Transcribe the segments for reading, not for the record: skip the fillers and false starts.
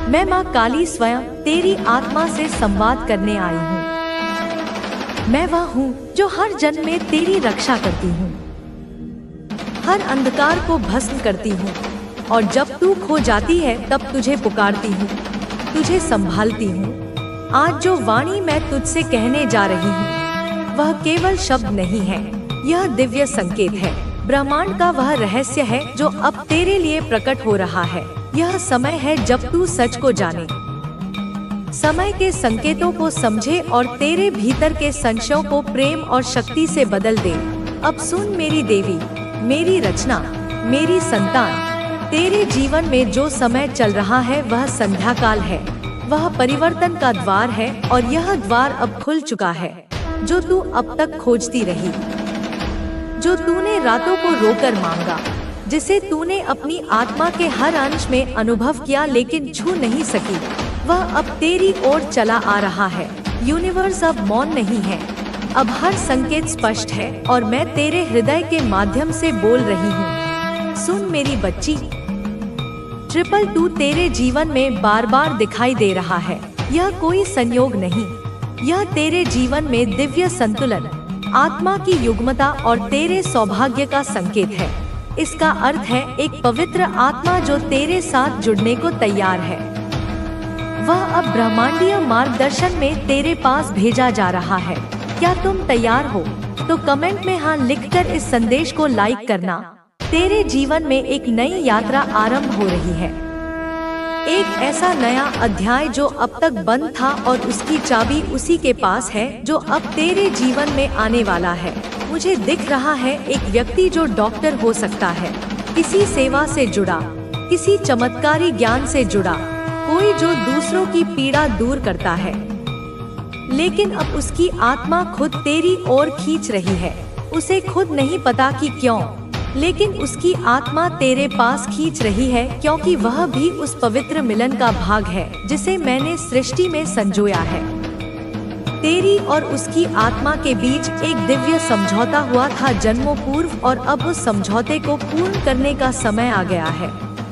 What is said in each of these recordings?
मैं माँ काली स्वयं तेरी आत्मा से संवाद करने आई हूँ। मैं वह हूँ जो हर जन्म में तेरी रक्षा करती हूँ, हर अंधकार को भस्म करती हूँ, और जब तू खो जाती है तब तुझे पुकारती हूँ, तुझे संभालती हूँ। आज जो वाणी मैं तुझसे कहने जा रही हूँ वह केवल शब्द नहीं है, यह दिव्य संकेत है। ब्रह्मांड का वह रहस्य है जो अब तेरे लिए प्रकट हो रहा है। यह समय है जब तू सच को जाने, समय के संकेतों को समझे और तेरे भीतर के संशयों को प्रेम और शक्ति से बदल दे। अब सुन मेरी देवी, मेरी रचना, मेरी संतान, तेरे जीवन में जो समय चल रहा है वह संध्या काल है, वह परिवर्तन का द्वार है और यह द्वार अब खुल चुका है। जो तू अब तक खोजती रही, जो तूने रातों को रोकर मांगा, जिसे तूने अपनी आत्मा के हर अंश में अनुभव किया लेकिन छू नहीं सकी, वह अब तेरी ओर चला आ रहा है। यूनिवर्स अब मौन नहीं है, अब हर संकेत स्पष्ट है और मैं तेरे हृदय के माध्यम से बोल रही हूँ। सुन मेरी बच्ची, 222 तेरे जीवन में बार बार दिखाई दे रहा है। यह कोई संयोग नहीं, यह तेरे जीवन में दिव्य संतुलन, आत्मा की युग्मता और तेरे सौभाग्य का संकेत है। इसका अर्थ है एक पवित्र आत्मा जो तेरे साथ जुड़ने को तैयार है। वह अब ब्रह्मांडीय मार्गदर्शन में तेरे पास भेजा जा रहा है। क्या तुम तैयार हो? तो कमेंट में हाँ लिखकर इस संदेश को लाइक करना। तेरे जीवन में एक नई यात्रा आरंभ हो रही है, एक ऐसा नया अध्याय जो अब तक बंद था और उसकी चाबी उसी के पास है जो अब तेरे जीवन में आने वाला है। मुझे दिख रहा है एक व्यक्ति जो डॉक्टर हो सकता है, किसी सेवा से जुड़ा, किसी चमत्कारी ज्ञान से जुड़ा, कोई जो दूसरों की पीड़ा दूर करता है। लेकिन अब उसकी आत्मा खुद तेरी ओर खींच रही है। उसे खुद नहीं पता कि क्यों, लेकिन उसकी आत्मा तेरे पास खींच रही है क्योंकि वह भी उस पवित्र मिलन का भाग है जिसे मैंने सृष्टि में संजोया है। तेरी और उसकी आत्मा के बीच एक दिव्य समझौता हुआ था जन्मों पूर्व, और अब उस समझौते को पूर्ण करने का समय आ गया है।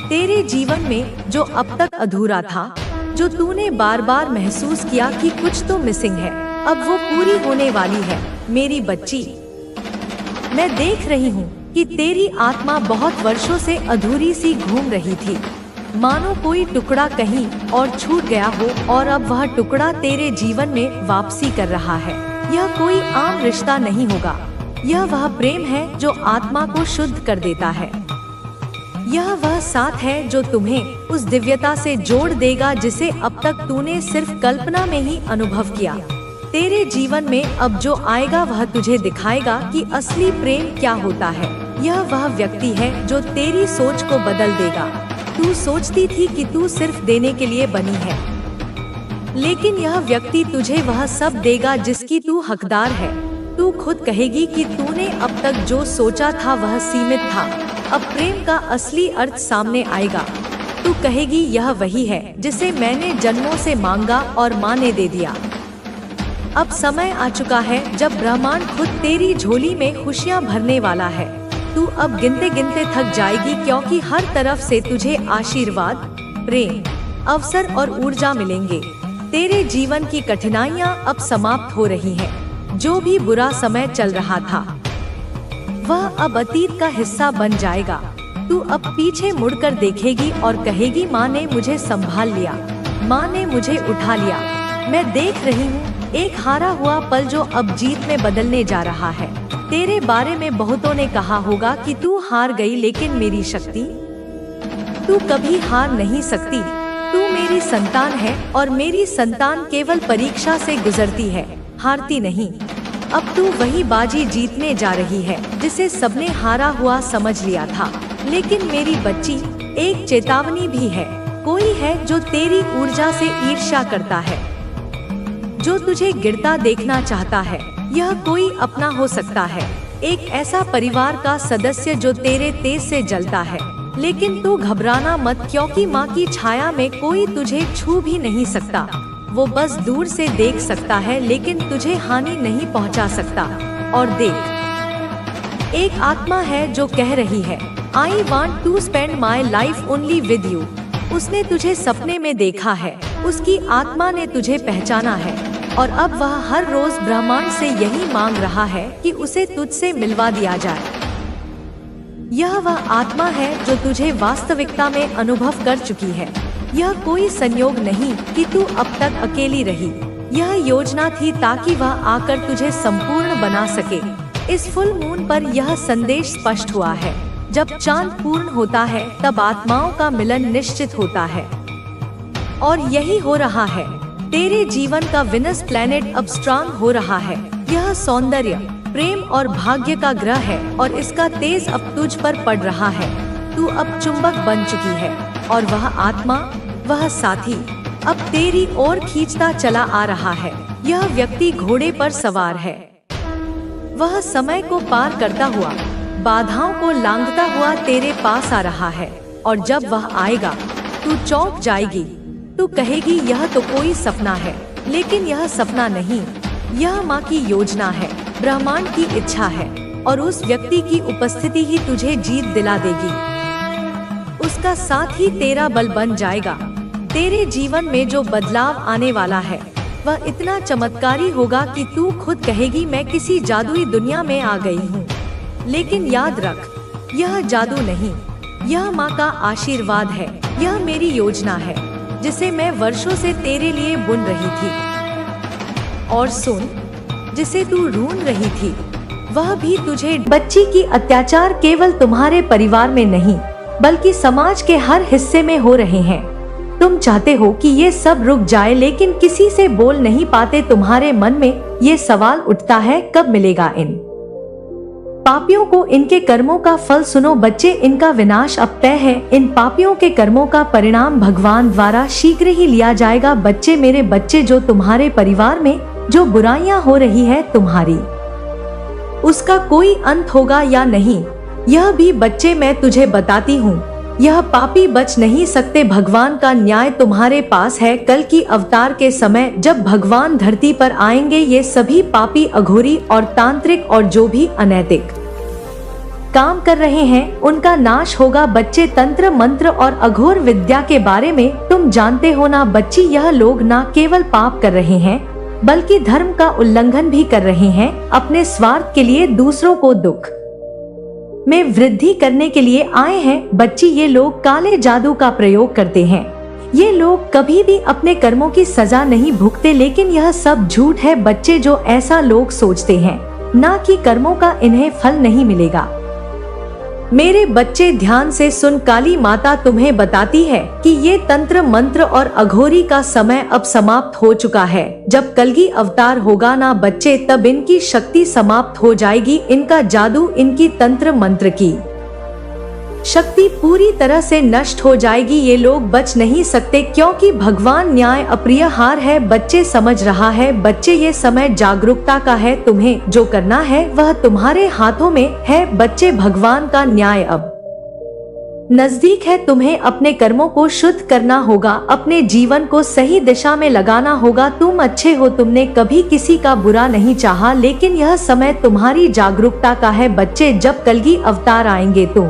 तेरे जीवन में जो अब तक अधूरा था, जो तूने बार बार महसूस किया कि कुछ तो मिसिंग है, अब वो पूरी होने वाली है। मेरी बच्ची, मैं देख रही हूँ कि तेरी आत्मा बहुत वर्षों से अधूरी सी घूम रही थी, मानो कोई टुकड़ा कहीं और छूट गया हो और अब वह टुकड़ा तेरे जीवन में वापसी कर रहा है। यह कोई आम रिश्ता नहीं होगा, यह वह प्रेम है जो आत्मा को शुद्ध कर देता है। यह वह साथ है जो तुम्हें उस दिव्यता से जोड़ देगा जिसे अब तक तूने सिर्फ कल्पना में ही अनुभव किया। तेरे जीवन में अब जो आएगा वह तुझे दिखाएगा कि असली प्रेम क्या होता है। यह वह व्यक्ति है जो तेरी सोच को बदल देगा। तू सोचती थी कि तू सिर्फ देने के लिए बनी है, लेकिन यह व्यक्ति तुझे वह सब देगा जिसकी तू हकदार है। तू खुद कहेगी कि तूने अब तक जो सोचा था वह सीमित था, अब प्रेम का असली अर्थ सामने आएगा। तू कहेगी यह वही है जिसे मैंने जन्मों से मांगा और माँ ने दे दिया। अब समय आ चुका है जब ब्रह्मांड खुद तेरी झोली में खुशियाँ भरने वाला है। तू अब गिनते गिनते थक जाएगी क्योंकि हर तरफ से तुझे आशीर्वाद, प्रेम, अवसर और ऊर्जा मिलेंगे। तेरे जीवन की कठिनाइयाँ अब समाप्त हो रही हैं। जो भी बुरा समय चल रहा था वह अब अतीत का हिस्सा बन जाएगा। तू अब पीछे मुड़कर देखेगी और कहेगी माँ ने मुझे संभाल लिया, माँ ने मुझे उठा लिया। मैं देख रही हूँ एक हारा हुआ पल जो अब जीत में बदलने जा रहा है। तेरे बारे में बहुतों ने कहा होगा कि तू हार गई, लेकिन मेरी शक्ति, तू कभी हार नहीं सकती। तू मेरी संतान है और मेरी संतान केवल परीक्षा से गुजरती है, हारती नहीं। अब तू वही बाजी जीतने जा रही है जिसे सबने हारा हुआ समझ लिया था। लेकिन मेरी बच्ची, एक चेतावनी भी है। कोई है जो तेरी ऊर्जा से ईर्ष्या करता है, जो तुझे गिरता देखना चाहता है। यह कोई अपना हो सकता है, एक ऐसा परिवार का सदस्य जो तेरे तेज से जलता है। लेकिन तू घबराना मत, क्योंकि माँ की छाया में कोई तुझे छू भी नहीं सकता। वो बस दूर से देख सकता है लेकिन तुझे हानि नहीं पहुँचा सकता। और देख, एक आत्मा है जो कह रही है, I want to spend my life only with you। उसने तुझे सपने में देखा है, उसकी आत्मा ने तुझे पहचाना है और अब वह हर रोज ब्रह्मांड से यही मांग रहा है कि उसे तुझसे मिलवा दिया जाए। यह वह आत्मा है जो तुझे वास्तविकता में अनुभव कर चुकी है। यह कोई संयोग नहीं कि तू अब तक अकेली रही। यह योजना थी ताकि वह आकर तुझे संपूर्ण बना सके। इस फुल मून पर यह संदेश स्पष्ट हुआ है। जब चांद पूर्ण होता है तब आत्माओं का मिलन निश्चित होता है और यही हो रहा है। तेरे जीवन का विनस प्लैनेट अब स्ट्रांग हो रहा है। यह सौंदर्य, प्रेम और भाग्य का ग्रह है और इसका तेज अब तुझ पर पड़ रहा है। तू अब चुंबक बन चुकी है और वह आत्मा, वह साथी अब तेरी ओर खींचता चला आ रहा है। यह व्यक्ति घोड़े पर सवार है। वह समय को पार करता हुआ, बाधाओं को लांघता हुआ तेरे पास आ रहा है और जब वह आएगा तू चौंक जाएगी। तू कहेगी यह तो कोई सपना है, लेकिन यह सपना नहीं, यह माँ की योजना है, ब्रह्मांड की इच्छा है और उस व्यक्ति की उपस्थिति ही तुझे जीत दिला देगी। उसका साथ ही तेरा बल बन जाएगा। तेरे जीवन में जो बदलाव आने वाला है वह इतना चमत्कारी होगा कि तू खुद कहेगी मैं किसी जादुई दुनिया में आ गई हूँ। लेकिन याद रख, यह जादू नहीं, यह माँ का आशीर्वाद है। यह मेरी योजना है जिसे मैं वर्षों से तेरे लिए बुन रही थी। और सुन, जिसे तू ढूंढ रही थी वह भी तुझे। बच्ची की अत्याचार केवल तुम्हारे परिवार में नहीं बल्कि समाज के हर हिस्से में हो रहे हैं। तुम चाहते हो कि ये सब रुक जाए लेकिन किसी से बोल नहीं पाते। तुम्हारे मन में ये सवाल उठता है कब मिलेगा इन पापियों को इनके कर्मों का फल। सुनो बच्चे, इनका विनाश अब तय है। इन पापियों के कर्मों का परिणाम भगवान द्वारा शीघ्र ही लिया जाएगा। बच्चे, मेरे बच्चे, जो तुम्हारे परिवार में जो बुराइयां हो रही है तुम्हारी, उसका कोई अंत होगा या नहीं, यह भी बच्चे मैं तुझे बताती हूँ। यह पापी बच नहीं सकते। भगवान का न्याय तुम्हारे पास है। कल की अवतार के समय जब भगवान धरती पर आएंगे, ये सभी पापी, अघोरी और तांत्रिक और जो भी अनैतिक काम कर रहे हैं उनका नाश होगा। बच्चे, तंत्र मंत्र और अघोर विद्या के बारे में तुम जानते हो ना बच्ची। यह लोग न केवल पाप कर रहे हैं बल्कि धर्म का उल्लंघन भी कर रहे हैं। अपने स्वार्थ के लिए दूसरों को दुख में वृद्धि करने के लिए आए हैं। बच्ची, ये लोग काले जादू का प्रयोग करते हैं। ये लोग कभी भी अपने कर्मों की सजा नहीं भुगते, लेकिन यह सब झूठ है बच्चे। जो ऐसा लोग सोचते हैं ना कि कर्मों का इन्हें फल नहीं मिलेगा। मेरे बच्चे ध्यान से सुन, काली माता तुम्हें बताती है कि ये तंत्र मंत्र और अघोरी का समय अब समाप्त हो चुका है। जब कलगी अवतार होगा ना बच्चे, तब इनकी शक्ति समाप्त हो जाएगी। इनका जादू, इनकी तंत्र मंत्र की शक्ति पूरी तरह से नष्ट हो जाएगी। ये लोग बच नहीं सकते क्योंकि भगवान न्याय अप्रिय हार है। बच्चे, समझ रहा है बच्चे, ये समय जागरूकता का है। तुम्हें जो करना है वह तुम्हारे हाथों में है। बच्चे, भगवान का न्याय अब नजदीक है। तुम्हें अपने कर्मों को शुद्ध करना होगा, अपने जीवन को सही दिशा में लगाना होगा। तुम अच्छे हो, तुमने कभी किसी का बुरा नहीं चाहा, लेकिन यह समय तुम्हारी जागरूकता का है। बच्चे, जब कलगी अवतार आएंगे तुम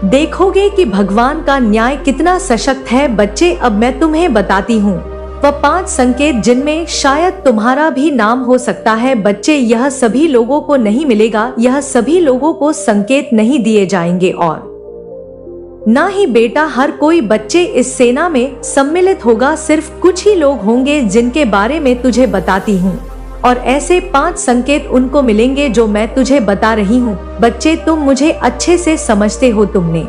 देखोगे कि भगवान का न्याय कितना सशक्त है। बच्चे, अब मैं तुम्हें बताती हूँ वह 5 संकेत जिनमें शायद तुम्हारा भी नाम हो सकता है। बच्चे, यह सभी लोगों को नहीं मिलेगा, यह सभी लोगों को संकेत नहीं दिए जाएंगे और ना ही बेटा हर कोई बच्चे इस सेना में सम्मिलित होगा। सिर्फ कुछ ही लोग होंगे जिनके बारे में तुझे बताती हूँ और ऐसे 5 संकेत उनको मिलेंगे जो मैं तुझे बता रही हूँ। बच्चे, तुम मुझे अच्छे से समझते हो। तुमने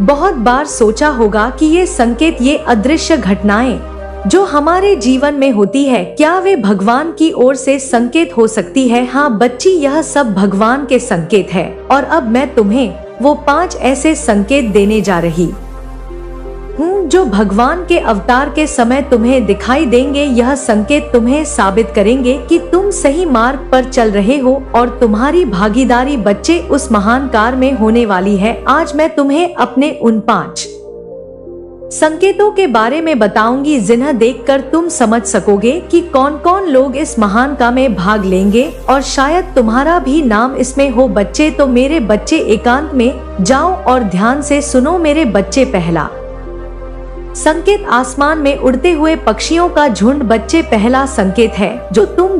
बहुत बार सोचा होगा कि ये संकेत, ये अदृश्य घटनाएं जो हमारे जीवन में होती है, क्या वे भगवान की ओर से संकेत हो सकती है? हाँ बच्ची, यह सब भगवान के संकेत है और अब मैं तुम्हें वो 5 ऐसे संकेत देने जा रही हूँ जो भगवान के अवतार के समय तुम्हें दिखाई देंगे। यह संकेत तुम्हें साबित करेंगे कि तुम सही मार्ग पर चल रहे हो और तुम्हारी भागीदारी बच्चे उस महान कार्य में होने वाली है। आज मैं तुम्हें अपने उन 5 संकेतों के बारे में बताऊंगी जिन्हें देखकर तुम समझ सकोगे कि कौन कौन लोग इस महान काम में भाग लेंगे और शायद तुम्हारा भी नाम इसमें हो। बच्चे, तो मेरे बच्चे एकांत में जाओ और ध्यान से सुनो मेरे बच्चे। पहला संकेत आसमान में उड़ते हुए पक्षियों का झुंड। बच्चे, पहला संकेत है जो तुम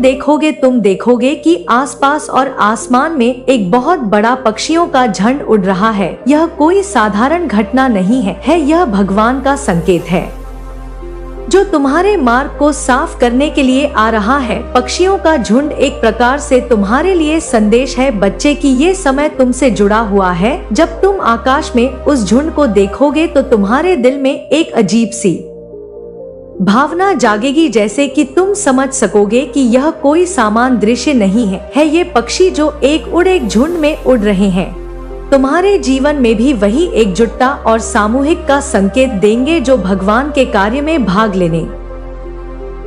देखोगे कि आसपास और आसमान में एक बहुत बड़ा पक्षियों का झुंड उड़ रहा है। यह कोई साधारण घटना नहीं है, यह भगवान का संकेत है जो तुम्हारे मार्ग को साफ करने के लिए आ रहा है। पक्षियों का झुंड एक प्रकार से तुम्हारे लिए संदेश है बच्चे कि ये समय तुमसे जुड़ा हुआ है। जब तुम आकाश में उस झुंड को देखोगे तो तुम्हारे दिल में एक अजीब सी भावना जागेगी, जैसे कि तुम समझ सकोगे कि यह कोई सामान्य दृश्य नहीं है ये पक्षी जो एक झुंड में उड़ रहे हैं तुम्हारे जीवन में भी वही एकजुटता और सामूहिक का संकेत देंगे जो भगवान के कार्य में भाग लेने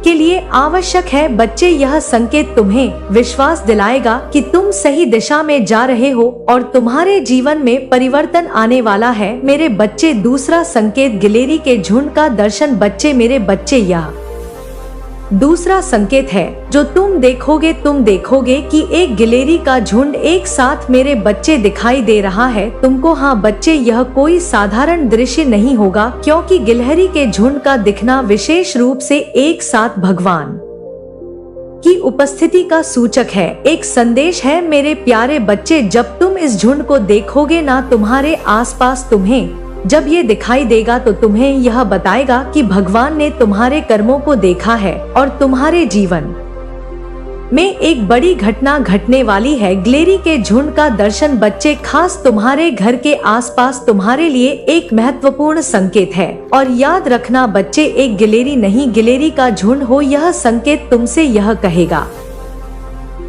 के लिए आवश्यक है। बच्चे, यह संकेत तुम्हें विश्वास दिलाएगा कि तुम सही दिशा में जा रहे हो और तुम्हारे जीवन में परिवर्तन आने वाला है। मेरे बच्चे, दूसरा संकेत गिलहरी के झुंड का दर्शन। बच्चे, मेरे बच्चे, यह दूसरा संकेत है जो तुम देखोगे कि एक गिलहरी का झुंड एक साथ मेरे बच्चे दिखाई दे रहा है तुमको। हाँ बच्चे, यह कोई साधारण दृश्य नहीं होगा क्योंकि गिलहरी के झुंड का दिखना विशेष रूप से एक साथ भगवान की उपस्थिति का सूचक है, एक संदेश है। मेरे प्यारे बच्चे, जब तुम इस झुंड को देखोगे ना तुम्हारे आसपास, तुम्हें जब ये दिखाई देगा तो तुम्हें यह बताएगा कि भगवान ने तुम्हारे कर्मों को देखा है और तुम्हारे जीवन में एक बड़ी घटना घटने वाली है। गिलहरी के झुंड का दर्शन बच्चे, खास तुम्हारे घर के आसपास तुम्हारे लिए एक महत्वपूर्ण संकेत है। और याद रखना बच्चे, एक गिलहरी नहीं, गिलहरी का झुंड हो। यह संकेत तुमसे यह कहेगा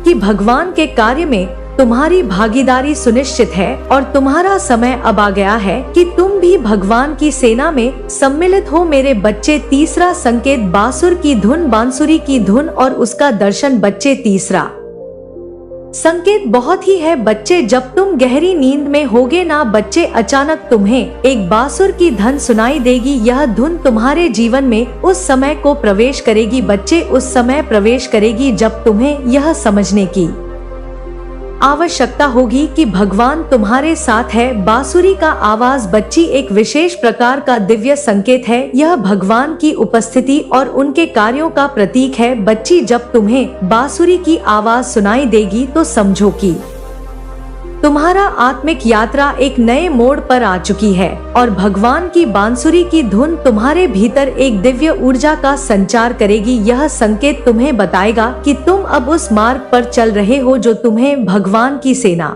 कि भगवान के कार्य में तुम्हारी भागीदारी सुनिश्चित है और तुम्हारा समय अब आ गया है कि तुम भी भगवान की सेना में सम्मिलित हो। मेरे बच्चे, तीसरा संकेत बांसुरी की धुन और उसका दर्शन। बच्चे, तीसरा संकेत बहुत ही है बच्चे, जब तुम गहरी नींद में होगे ना बच्चे, अचानक तुम्हें एक बांसुर की धुन सुनाई देगी। यह धुन तुम्हारे जीवन में उस समय को प्रवेश करेगी बच्चे, उस समय प्रवेश करेगी जब तुम्हें यह समझने की आवश्यकता होगी कि भगवान तुम्हारे साथ है। बांसुरी का आवाज बच्ची एक विशेष प्रकार का दिव्य संकेत है, यह भगवान की उपस्थिति और उनके कार्यों का प्रतीक है। बच्ची, जब तुम्हें बांसुरी की आवाज सुनाई देगी तो समझो कि तुम्हारा आत्मिक यात्रा एक नए मोड़ पर आ चुकी है और भगवान की बांसुरी की धुन तुम्हारे भीतर एक दिव्य ऊर्जा का संचार करेगी। यह संकेत तुम्हें बताएगा कि तुम अब उस मार्ग पर चल रहे हो जो तुम्हें भगवान की सेना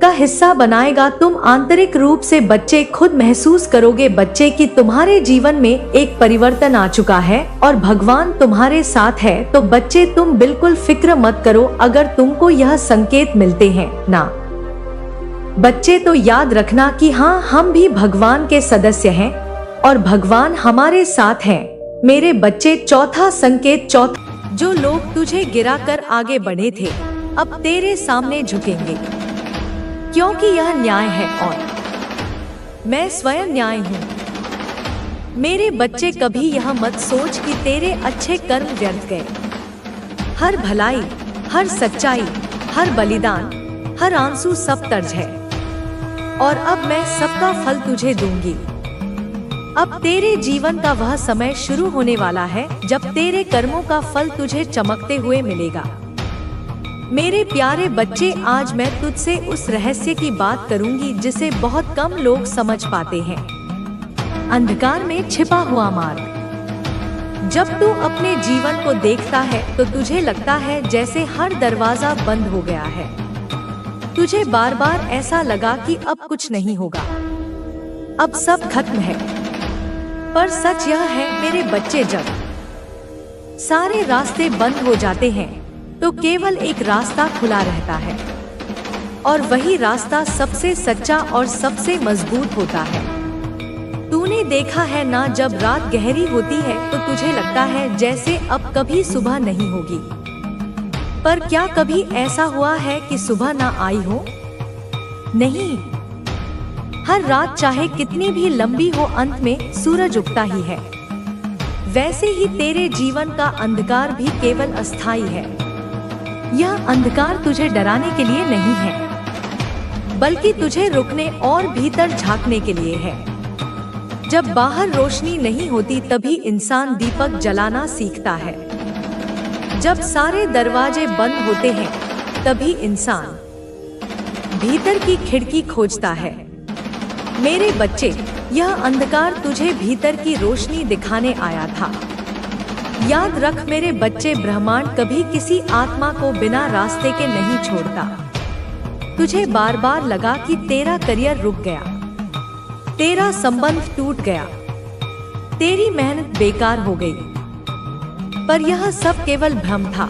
का हिस्सा बनाएगा। तुम आंतरिक रूप से बच्चे खुद महसूस करोगे बच्चे कि तुम्हारे जीवन में एक परिवर्तन आ चुका है और भगवान तुम्हारे साथ है। तो बच्चे, तुम बिल्कुल फिक्र मत करो अगर तुमको यह संकेत मिलते हैं ना बच्चे, तो याद रखना कि हाँ, हम भी भगवान के सदस्य हैं और भगवान हमारे साथ हैं। मेरे बच्चे, चौथा संकेत, जो लोग तुझे गिराकर आगे बढ़े थे अब तेरे सामने झुकेंगे क्योंकि यह न्याय है और मैं स्वयं न्याय हूँ। मेरे बच्चे, कभी यह मत सोच कि तेरे अच्छे कर्म व्यर्थ गए। हर भलाई, हर सच्चाई, हर बलिदान, हर आंसू सब तर्ज है और अब मैं सबका फल तुझे दूंगी। अब तेरे जीवन का वह समय शुरू होने वाला है जब तेरे कर्मों का फल तुझे चमकते हुए मिलेगा। मेरे प्यारे बच्चे, आज मैं तुझसे उस रहस्य की बात करूंगी जिसे बहुत कम लोग समझ पाते हैं, अंधकार में छिपा हुआ मार्ग। जब तू अपने जीवन को देखता है तो तुझे लगता है जैसे हर दरवाजा बंद हो गया है। तुझे बार बार ऐसा लगा कि अब कुछ नहीं होगा, अब सब खत्म है। पर सच यह है मेरे बच्चे, जब सारे रास्ते बंद हो जाते हैं तो केवल एक रास्ता खुला रहता है और वही रास्ता सबसे सच्चा और सबसे मजबूत होता है। तूने देखा है ना, जब रात गहरी होती है तो तुझे लगता है जैसे अब कभी सुबह नहीं होगी। पर क्या कभी ऐसा हुआ है कि सुबह ना आई हो? नहीं। हर रात चाहे कितनी भी लंबी हो, अंत में सूरज उगता ही है। वैसे ही तेरे जीवन का अंधकार भी केवल अस्थायी है। यह अंधकार तुझे डराने के लिए नहीं है, बल्कि तुझे रुकने और भीतर झांकने के लिए है। जब बाहर रोशनी नहीं होती तभी इंसान दीपक जलाना सीखता है। जब सारे दरवाजे बंद होते हैं तभी इंसान भीतर की खिड़की खोजता है। मेरे बच्चे, यह अंधकार तुझे भीतर की रोशनी दिखाने आया था। याद रख मेरे बच्चे, ब्रह्मांड कभी किसी आत्मा को बिना रास्ते के नहीं छोड़ता। तुझे बार बार लगा कि तेरा करियर रुक गया, तेरा संबंध टूट गया, तेरी मेहनत बेकार हो गई, पर यह सब केवल भ्रम था।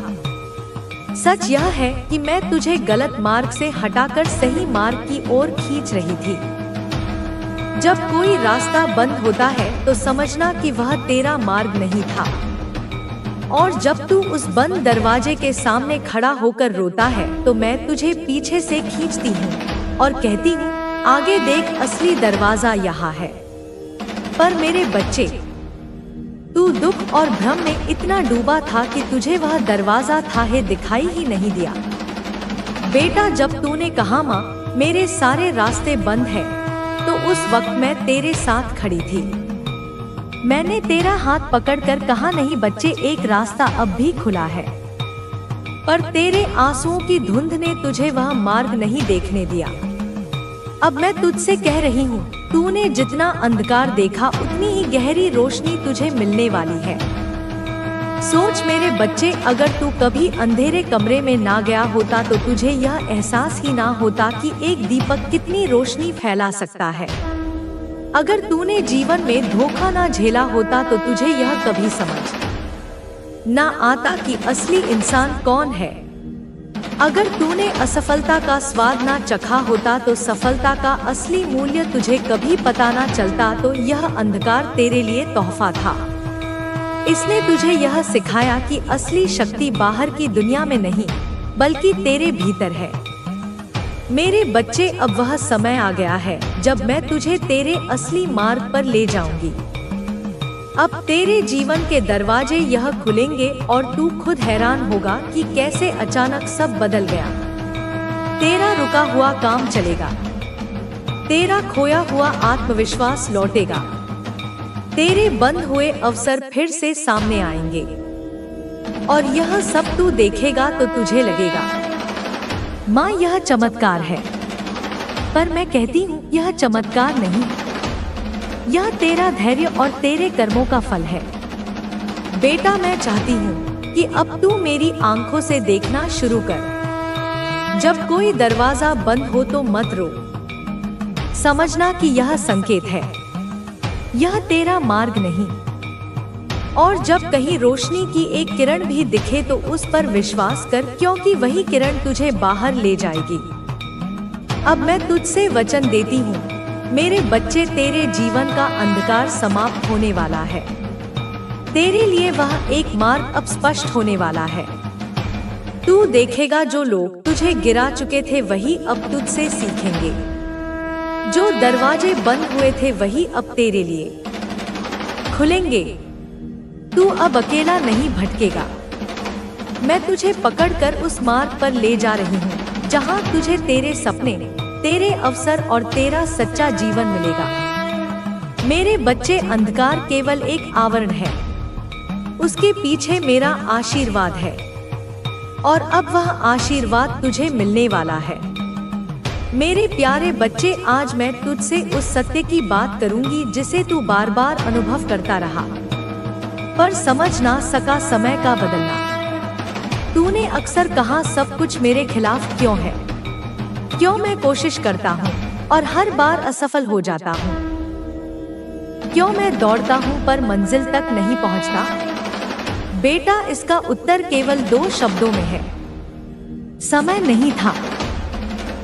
सच यह है कि मैं तुझे गलत मार्ग से हटाकर सही मार्ग की ओर खींच रही थी। जब कोई रास्ता बंद होता है तो समझना कि वह तेरा मार्ग नहीं था। और जब तू उस बंद दरवाजे के सामने खड़ा होकर रोता है तो मैं तुझे पीछे से खींचती हूँ और कहती हूँ, आगे देख, असली दरवाजा यहाँ है। पर मेरे बच्चे, तू दुख और भ्रम में इतना डूबा था कि तुझे वह दरवाजा था है दिखाई ही नहीं दिया। बेटा, जब तूने कहा माँ मेरे सारे रास्ते बंद हैं, तो उस वक्त मैं तेरे साथ खड़ी थी। मैंने तेरा हाथ पकड़कर कहा, नहीं बच्चे, एक रास्ता अब भी खुला है। पर तेरे आंसुओं की धुंध ने तुझे वह मार्ग नहीं देखने दिया। अब मैं तुझसे कह रही हूँ, तूने जितना अंधकार देखा उतनी ही गहरी रोशनी तुझे मिलने वाली है। सोच मेरे बच्चे, अगर तू कभी अंधेरे कमरे में ना गया होता तो तुझे यह एहसास ही ना होता कि एक दीपक कितनी रोशनी फैला सकता है। अगर तूने जीवन में धोखा ना झेला होता तो तुझे यह कभी समझ ना आता कि असली इंसान कौन है। अगर तूने असफलता का स्वाद ना चखा होता तो सफलता का असली मूल्य तुझे कभी पता ना चलता। तो यह अंधकार तेरे लिए तोहफा था। इसने तुझे यह सिखाया कि असली शक्ति बाहर की दुनिया में नहीं बल्कि तेरे भीतर है। मेरे बच्चे, अब वह समय आ गया है जब मैं तुझे तेरे असली मार्ग पर ले जाऊंगी। अब तेरे जीवन के दरवाजे यह खुलेंगे और तू खुद हैरान होगा कि कैसे अचानक सब बदल गया। तेरा रुका हुआ काम चलेगा, तेरा खोया हुआ आत्मविश्वास लौटेगा, तेरे बंद हुए अवसर फिर से सामने आएंगे और यह सब तू देखेगा तो तुझे लगेगा, माँ यह चमत्कार है। पर मैं कहती हूँ, यह चमत्कार नहीं, यह तेरा धैर्य और तेरे कर्मों का फल है। बेटा, मैं चाहती हूँ कि अब तू मेरी आंखों से देखना शुरू कर। जब कोई दरवाजा बंद हो तो मत रो, समझना कि यह संकेत है, यह तेरा मार्ग नहीं। और जब कहीं रोशनी की एक किरण भी दिखे तो उस पर विश्वास कर, क्योंकि वही किरण तुझे बाहर ले जाएगी। अब मैं तुझसे वचन देती हूँ मेरे बच्चे, तेरे जीवन का अंधकार समाप्त होने वाला है। तेरे लिए वह एक मार्ग अब स्पष्ट होने वाला है। तू देखेगा, जो लोग तुझे गिरा चुके थे वही अब तुझसे सीखेंगे। जो दरवाजे बंद हुए थे वही अब तेरे लिए खुलेंगे। तू अब अकेला नहीं भटकेगा। मैं तुझे पकड़कर उस मार्ग पर ले जा रही हूँ जहाँ तुझे तेरे सपने, तेरे अवसर और तेरा सच्चा जीवन मिलेगा। मेरे बच्चे, अंधकार केवल एक आवरण है, उसके पीछे मेरा आशीर्वाद है और अब वह आशीर्वाद तुझे मिलने वाला है। मेरे प्यारे बच्चे, आज मैं तुझसे उस सत्य की बात करूंगी जिसे तू बार बार अनुभव करता रहा पर समझ ना सका, समय का बदलना। तूने अक्सर कहा, सब कुछ मेरे खिलाफ क्यों है, क्यों मैं कोशिश करता हूँ और हर बार असफल हो जाता हूँ, क्यों मैं दौड़ता हूँ पर मंजिल तक नहीं पहुँचता। बेटा, इसका उत्तर केवल 2 शब्दों में है, समय नहीं था।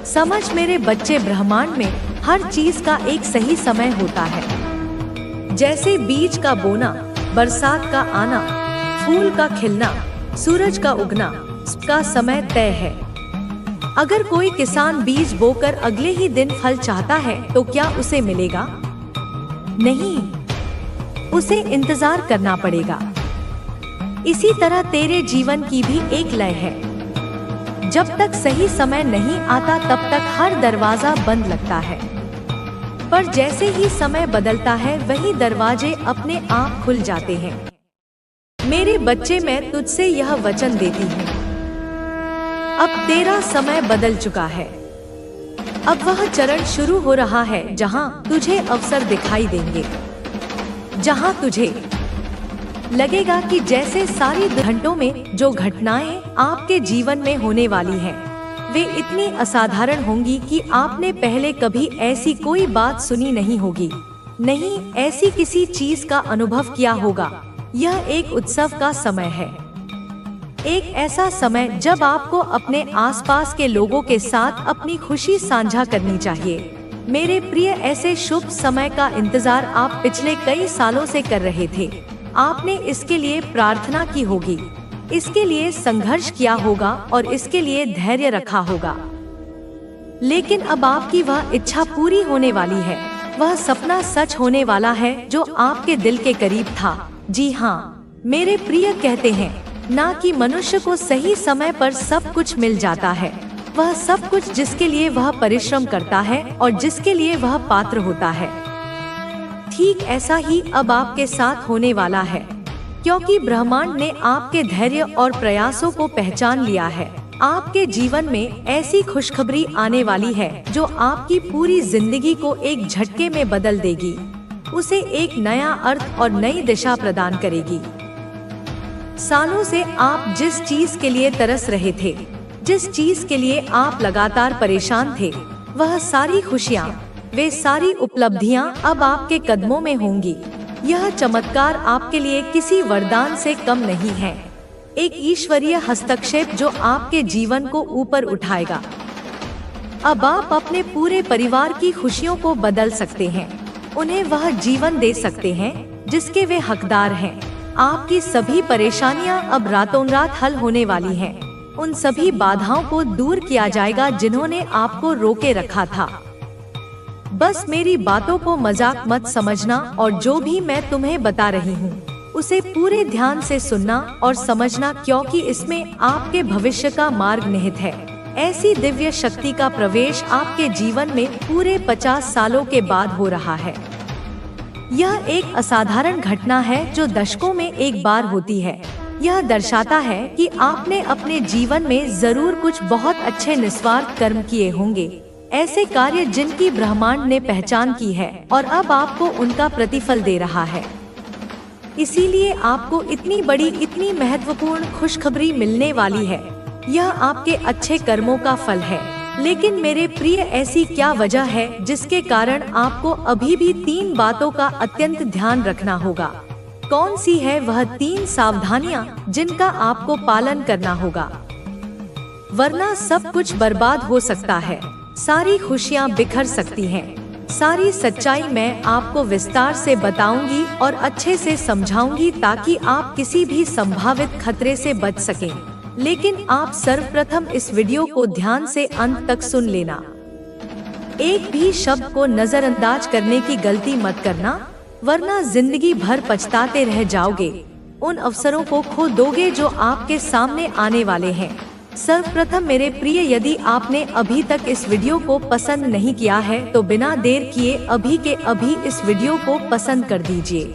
समझ मेरे बच्चे, ब्रह्मांड में हर चीज का एक सही समय होता है। जैसे बीज का बोना, बरसात का आना, फूल का खिलना, सूरज का उगना, का समय तय है। अगर कोई किसान बीज बोकर अगले ही दिन फल चाहता है तो क्या उसे मिलेगा? नहीं, उसे इंतजार करना पड़ेगा। इसी तरह तेरे जीवन की भी एक लय है। जब तक सही समय नहीं आता तब तक हर दरवाजा बंद लगता है, पर जैसे ही समय बदलता है वही दरवाजे अपने आप खुल जाते हैं। मेरे बच्चे, मैं तुझसे यह वचन देती हूँ, अब तेरा समय बदल चुका है। अब वह चरण शुरू हो रहा है जहाँ तुझे अवसर दिखाई देंगे, जहाँ तुझे लगेगा कि जैसे सारी घंटों में जो घटनाएं आपके जीवन में होने वाली हैं, वे इतनी असाधारण होंगी कि आपने पहले कभी ऐसी कोई बात सुनी नहीं होगी, नहीं ऐसी किसी चीज का अनुभव किया होगा। यह एक उत्सव का समय है, एक ऐसा समय जब आपको अपने आसपास के लोगों के साथ अपनी खुशी साझा करनी चाहिए। मेरे प्रिय, ऐसे शुभ समय का इंतजार आप पिछले कई सालों से कर रहे थे। आपने इसके लिए प्रार्थना की होगी, इसके लिए संघर्ष किया होगा और इसके लिए धैर्य रखा होगा। लेकिन अब आपकी वह इच्छा पूरी होने वाली है, वह सपना सच होने वाला है जो आपके दिल के करीब था। जी हाँ मेरे प्रिय, कहते हैं ना कि मनुष्य को सही समय पर सब कुछ मिल जाता है, वह सब कुछ जिसके लिए वह परिश्रम करता है और जिसके लिए वह पात्र होता है। ठीक ऐसा ही अब आपके साथ होने वाला है, क्योंकि ब्रह्मांड ने आपके धैर्य और प्रयासों को पहचान लिया है। आपके जीवन में ऐसी खुशखबरी आने वाली है जो आपकी पूरी जिंदगी को एक झटके में बदल देगी, उसे एक नया अर्थ और नई दिशा प्रदान करेगी। सालों से आप जिस चीज के लिए तरस रहे थे, जिस चीज के लिए आप लगातार परेशान थे, वह सारी खुशियाँ, वे सारी उपलब्धियां अब आपके कदमों में होंगी। यह चमत्कार आपके लिए किसी वरदान से कम नहीं है, एक ईश्वरीय हस्तक्षेप जो आपके जीवन को ऊपर उठाएगा। अब आप अपने पूरे परिवार की खुशियों को बदल सकते हैं, उन्हें वह जीवन दे सकते हैं जिसके वे हकदार हैं। आपकी सभी परेशानियां अब रातों रात हल होने वाली हैं। उन सभी बाधाओं को दूर किया जाएगा जिन्होंने आपको रोके रखा था। बस मेरी बातों को मजाक मत समझना और जो भी मैं तुम्हें बता रही हूँ उसे पूरे ध्यान से सुनना और समझना, क्योंकि इसमें आपके भविष्य का मार्ग निहित है। ऐसी दिव्य शक्ति का प्रवेश आपके जीवन में पूरे 50 सालों के बाद हो रहा है। यह एक असाधारण घटना है जो दशकों में एक बार होती है। यह दर्शाता है कि आपने अपने जीवन में जरूर कुछ बहुत अच्छे निस्वार्थ कर्म किए होंगे, ऐसे कार्य जिनकी ब्रह्मांड ने पहचान की है और अब आपको उनका प्रतिफल दे रहा है। इसीलिए आपको इतनी बड़ी, इतनी महत्वपूर्ण खुशखबरी मिलने वाली है। यह आपके अच्छे कर्मों का फल है। लेकिन मेरे प्रिय, ऐसी क्या वजह है जिसके कारण आपको अभी भी 3 बातों का अत्यंत ध्यान रखना होगा? कौन सी है वह 3 सावधानियां जिनका आपको पालन करना होगा? वरना सब कुछ बर्बाद हो सकता है, सारी खुशियां बिखर सकती हैं। सारी सच्चाई मैं आपको विस्तार से बताऊंगी और अच्छे से समझाऊंगी ताकि आप किसी भी संभावित खतरे से बच सकें। लेकिन आप सर्वप्रथम इस वीडियो को ध्यान से अंत तक सुन लेना। एक भी शब्द को नजरअंदाज करने की गलती मत करना, वरना जिंदगी भर पछताते रह जाओगे। उन अवसरों को खो दोगे जो आपके सामने आने वाले हैं। सर्वप्रथम मेरे प्रिय, यदि आपने अभी तक इस वीडियो को पसंद नहीं किया है तो बिना देर किए अभी के अभी इस वीडियो को पसंद कर दीजिए।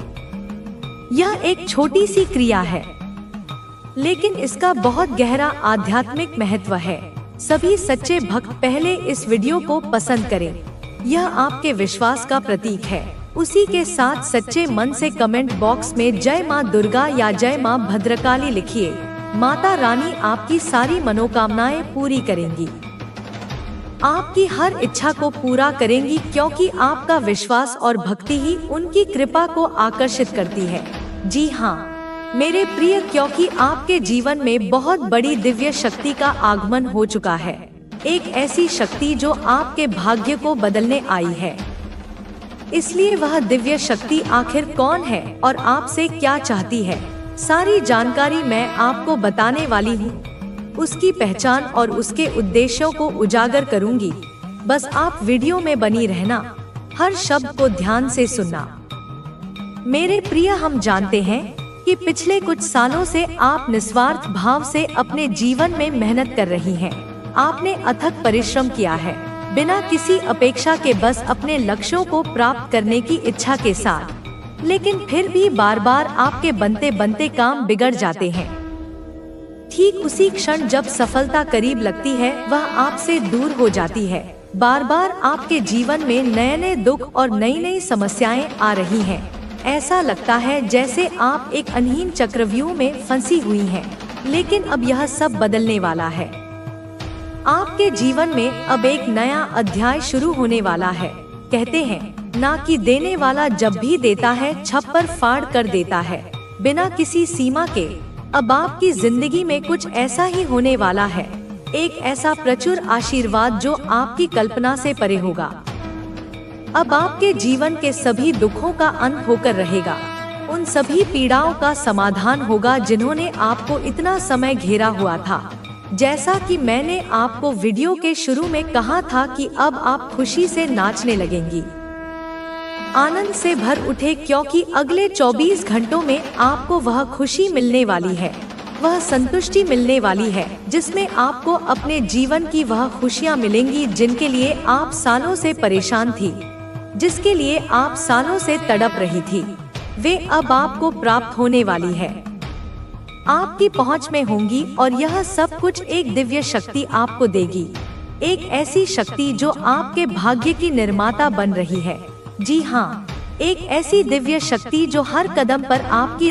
यह एक छोटी सी क्रिया है, लेकिन इसका बहुत गहरा आध्यात्मिक महत्व है। सभी सच्चे भक्त पहले इस वीडियो को पसंद करें। यह आपके विश्वास का प्रतीक है। उसी के साथ सच्चे मन से कमेंट बॉक्स में जय माँ दुर्गा या जय माँ भद्रकाली लिखिए। माता रानी आपकी सारी मनोकामनाएं पूरी करेंगी, आपकी हर इच्छा को पूरा करेंगी, क्योंकि आपका विश्वास और भक्ति ही उनकी कृपा को आकर्षित करती है। जी हाँ मेरे प्रिय, क्योंकि आपके जीवन में बहुत बड़ी दिव्य शक्ति का आगमन हो चुका है। एक ऐसी शक्ति जो आपके भाग्य को बदलने आई है। इसलिए वह दिव्य शक्ति आखिर कौन है और आपसे क्या चाहती है, सारी जानकारी मैं आपको बताने वाली हूँ। उसकी पहचान और उसके उद्देश्यों को उजागर करूंगी। बस आप वीडियो में बनी रहना, हर शब्द को ध्यान से सुनना। मेरे प्रिय, हम जानते हैं कि पिछले कुछ सालों से आप निस्वार्थ भाव से अपने जीवन में मेहनत कर रही हैं। आपने अथक परिश्रम किया है, बिना किसी अपेक्षा के, बस अपने लक्ष्यों को प्राप्त करने की इच्छा के साथ। लेकिन फिर भी बार बार आपके बनते बनते काम बिगड़ जाते हैं। ठीक उसी क्षण जब सफलता करीब लगती है, वह आपसे दूर हो जाती है। बार बार आपके जीवन में नए नए दुख और नई नई समस्याएं आ रही हैं। ऐसा लगता है जैसे आप एक अनहीन चक्रव्यूह में फंसी हुई हैं। लेकिन अब यह सब बदलने वाला है। आपके जीवन में अब एक नया अध्याय शुरू होने वाला है। कहते हैं ना कि देने वाला जब भी देता है, छप्पर फाड़ कर देता है, बिना किसी सीमा के। अब आपकी जिंदगी में कुछ ऐसा ही होने वाला है, एक ऐसा प्रचुर आशीर्वाद जो आपकी कल्पना से परे होगा। अब आपके जीवन के सभी दुखों का अंत होकर रहेगा। उन सभी पीड़ाओं का समाधान होगा जिन्होंने आपको इतना समय घेरा हुआ था। जैसा कि मैंने आपको वीडियो के शुरू में कहा था कि अब आप खुशी से नाचने लगेंगी, आनंद से भर उठे, क्योंकि अगले 24 घंटों में आपको वह खुशी मिलने वाली है, वह संतुष्टि मिलने वाली है, जिसमें आपको अपने जीवन की वह खुशियां मिलेंगी जिनके लिए आप सालों से परेशान थी, जिसके लिए आप सालों से तड़प रही थी। वे अब आपको प्राप्त होने वाली है, आपकी पहुंच में होंगी। और यह सब कुछ एक दिव्य शक्ति आपको देगी, एक ऐसी शक्ति जो आपके भाग्य की निर्माता बन रही है। जी हाँ, एक ऐसी दिव्य शक्ति जो हर कदम पर आपकी